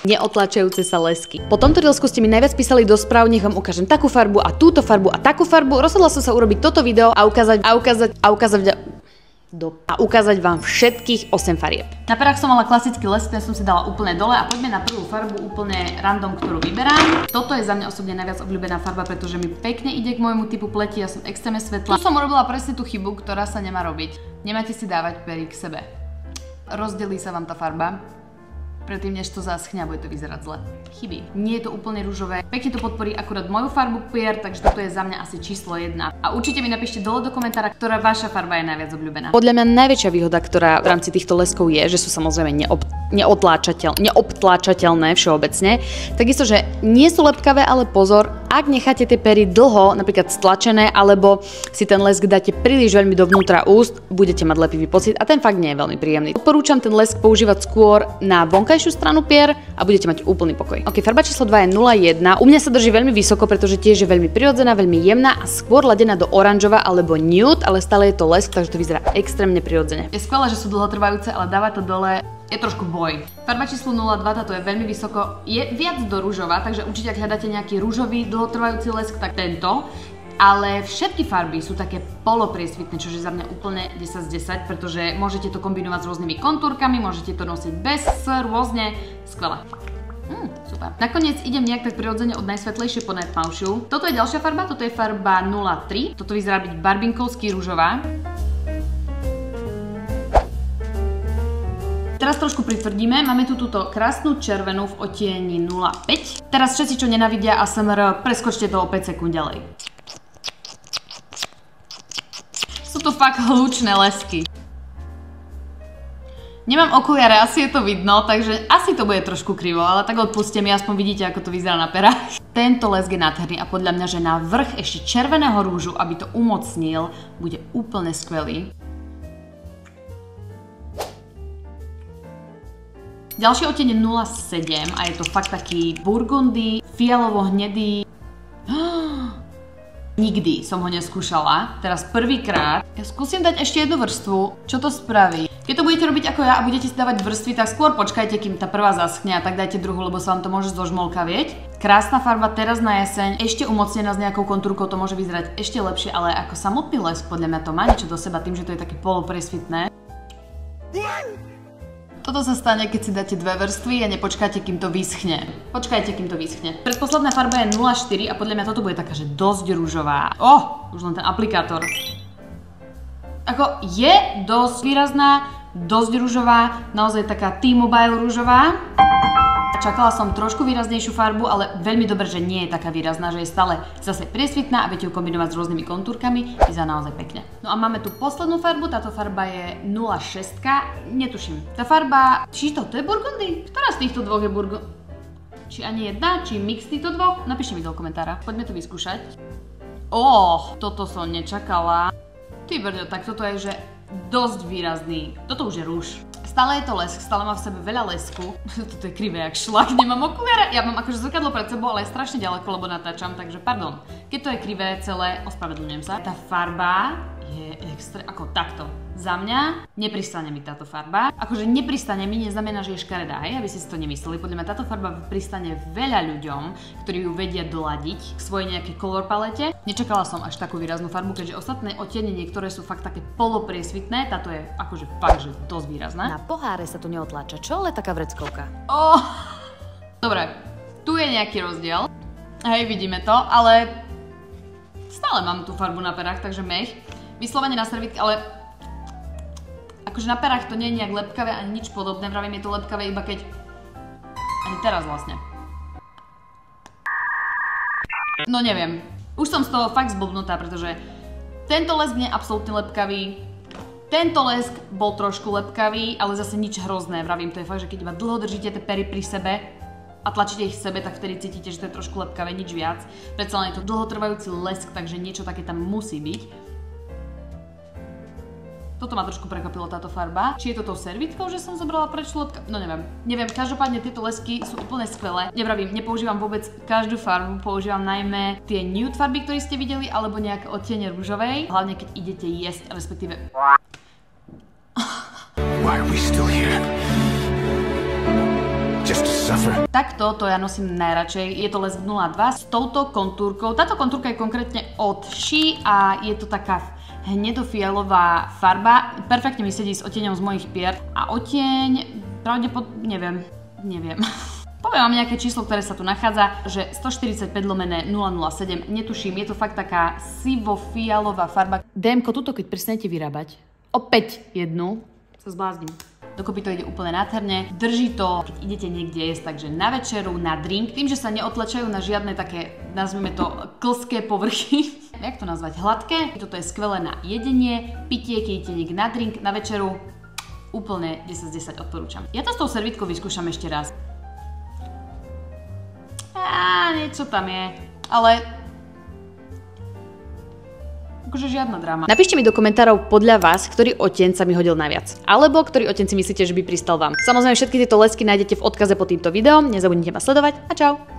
neotlačajúce sa lesky. Po tomto reelsku ste mi najviac písali do správ, nech vám ukážem takú farbu a túto farbu a takú farbu. Rozhodla som sa urobiť toto video a ukázať vám všetkých 8 farieb. Na perách som mala klasický lesk, ten som si dala úplne dole a poďme na prvú farbu úplne random, ktorú vyberám. Toto je za mňa osobne najviac obľúbená farba, pretože mi pekne ide k môjmu typu pleti, ja som extrémne svetlá. Tu som urobila presne tú chybu, ktorá sa nemá robiť. Nemáte si dávať pery k sebe. Rozdelí sa vám tá farba. Predtým, než to zaschne, bude to vyzerať zle. Chyby. Nie je to úplne rúžové. Pekne to podporí akurát moju farbu pier, takže toto je za mňa asi číslo 1. A určite mi napíšte dole do komentára, ktorá vaša farba je najviac obľúbená. Podľa mňa najväčšia výhoda, ktorá v rámci týchto leskov je, že sú samozrejme neobtláčateľné všeobecne. Takisto, že nie sú lepkavé, ale pozor, ak necháte tie pery dlho, napríklad stlačené, alebo si ten lesk dáte príliš veľmi dovnútra úst, budete mať lepivý pocit a ten fakt nie je veľmi príjemný. Odporúčam ten lesk používať skôr na vonkajšiu stranu pier a budete mať úplný pokoj. Ok, farba číslo 2 je 01. U mňa sa drží veľmi vysoko, pretože tiež je veľmi prirodzená, veľmi jemná a skôr ladená do oranžova alebo nude, ale stále je to lesk, takže to vyzerá extrémne prirodzene. Je skvelé, že sú dlhotrvajúce, ale dávať to dole je trošku boj. Farba číslo 02, táto je veľmi vysoko, je viac do rúžova, takže určite ak hľadáte nejaký rúžový dlhotrvajúci lesk, tak tento. Ale všetky farby sú také polopriesvitné, čo je za mňa úplne 10 z 10, pretože môžete to kombinovať s rôznymi kontúrkami, môžete to nosiť bez, rôzne, skvelé. Super. Nakoniec idem nejak tak prirodzene od najsvetlejšie po najtmavšiu. Toto je ďalšia farba, toto je farba 03, toto vyzerá byť barbinkovský rúžová. Teraz trošku pritvrdíme, máme tu túto krásnu červenú v odtieni 05. Teraz všetci, čo nenávidia ASMR, preskočte to o 5 sekúnd ďalej. Sú to fakt hlučné lesky. Nemám okuliare, asi je to vidno, takže asi to bude trošku krivo, ale tak odpuste mi, aspoň vidíte, ako to vyzerá na perách. Tento lesk je nádherný a podľa mňa, že na vrch ešte červeného rúžu, aby to umocnil, bude úplne skvelý. Ďalší odtieň je 07 a je to fakt taký burgundy, fialovo-hnedý. Nikdy som ho neskúšala, teraz prvýkrát. Ja skúsim dať ešte jednu vrstvu, čo to spraví. Keď to budete robiť ako ja a budete si dávať vrstvy, tak skôr počkajte, kým tá prvá zaschne a tak dajte druhú, lebo sa vám to môže zožmolkavieť. Krásna farba teraz na jeseň, ešte umocnená s nejakou kontúrkou, to môže vyzerať ešte lepšie, ale ako samotný lesk podľa mňa to má niečo do seba tým, že to je také polopresvitné. Toto sa stane, keď si dáte dve vrstvy a nepočkáte, kým to vyschne. Počkajte, kým to vyschne. Predposledná farba je 04 a podľa mňa toto bude taká, že dosť rúžová. Už len ten aplikátor. Ako je dosť výrazná, dosť rúžová, naozaj taká T-Mobile rúžová. Čakala som trošku výraznejšiu farbu, ale veľmi dobre, že nie je taká výrazná, že je stále zase priesvitná a viete ju kombinovať s rôznymi kontúrkami, vyzerá naozaj pekne. No a máme tu poslednú farbu, táto farba je 06, netuším. Tá farba, či to je burgundy? Ktorá z týchto dvoch je burgundy? Či ani jedna, či mix týchto dvoch? Napíšte mi do komentára, poďme to vyskúšať. Toto som nečakala. Ty brďo, tak toto je, že dosť výrazný. Toto už je rúž. Stále je to lesk, stále má v sebe veľa lesku. Toto je krivé jak šlak, nemám okuliare. Ja mám akože zrkadlo pred sebou, ale je strašne ďaleko, lebo natáčam, takže pardon. Keď to je krivé celé, ospravedlňujem sa. Tá farba je extra, ako takto. Za mňa nepristane mi táto farba. Akože nepristane mi neznamená, že je škaredá, hej, aby ste si to nemysleli. Podľa mňa táto farba pristane veľa ľuďom, ktorí ju vedia doladiť k svojej nejakej color palete. Nečakala som až takú výraznú farbu, keďže ostatné odtiene niektoré sú fakt také polopriesvitné. Táto je akože fakt, že dosť výrazná. Na poháre sa to neotláča, čo? Ale taká vreckovka. Dobre, tu je nejaký rozdiel. Hej, vidíme to, ale stále mám tú farbu na perách, takže mech. Vyslovene na servítke, ale akože na perách to nie je nejak lepkavé ani nič podobné, vravím, je to lepkavé iba keď... Ani teraz vlastne. No neviem, už som z toho fakt zblbnutá, pretože tento lesk nie je absolútne lepkavý, tento lesk bol trošku lepkavý, ale zase nič hrozné, vravím, to je fakt, že keď iba dlho držíte tie pery pri sebe a tlačíte ich v sebe, tak vtedy cítite, že to je trošku lepkavé, nič viac. Predsa len je to dlhotrvajúci lesk, takže niečo také tam musí byť. Toto ma trošku prekvapilo, táto farba. Či je to tou servítkou, že som zobrala preč lepka? No neviem. Neviem, každopádne tieto lesky sú úplne skvelé. Nevravím, nepoužívam vôbec každú farbu, používam najmä tie nude farby, ktoré ste videli, alebo nejaké odtiene rúžovej. Hlavne keď idete jesť, respektíve... Why are we still here? Just to offer. Takto to ja nosím najradšej, je to les 02 s touto kontúrkou. Táto kontúrka je konkrétne od She a je to taká hnedofialová farba. Perfektne mi sedí s oteňom z mojich pier a oteň pravdepodobne, neviem. Poviem vám nejaké číslo, ktoré sa tu nachádza, že 145/007, netuším, je to fakt taká sivo-fialová farba. DM-ko tuto, keď prestanete vyrábať, opäť jednu, sa zblázním. Dokopy to ide úplne nádherne. Drží to, keď idete niekde jesť, takže na večeru, na drink. Tým, že sa neotlačajú na žiadne také, nazvime to, klské povrchy. Jak to nazvať? Hladké. Toto je skvelé na jedenie, pitie, keď idete niekde na drink, na večeru. Úplne 10 z 10 odporúčam. Ja to s tou servítkou vyskúšam ešte raz. Niečo tam je, ale akože žiadna dráma. Napíšte mi do komentárov podľa vás, ktorý oteň sa mi hodil najviac. Alebo ktorý oteň si myslíte, že by pristal vám. Samozrejme všetky tieto lesky nájdete v odkaze pod týmto videom. Nezabudnite ma sledovať a čau!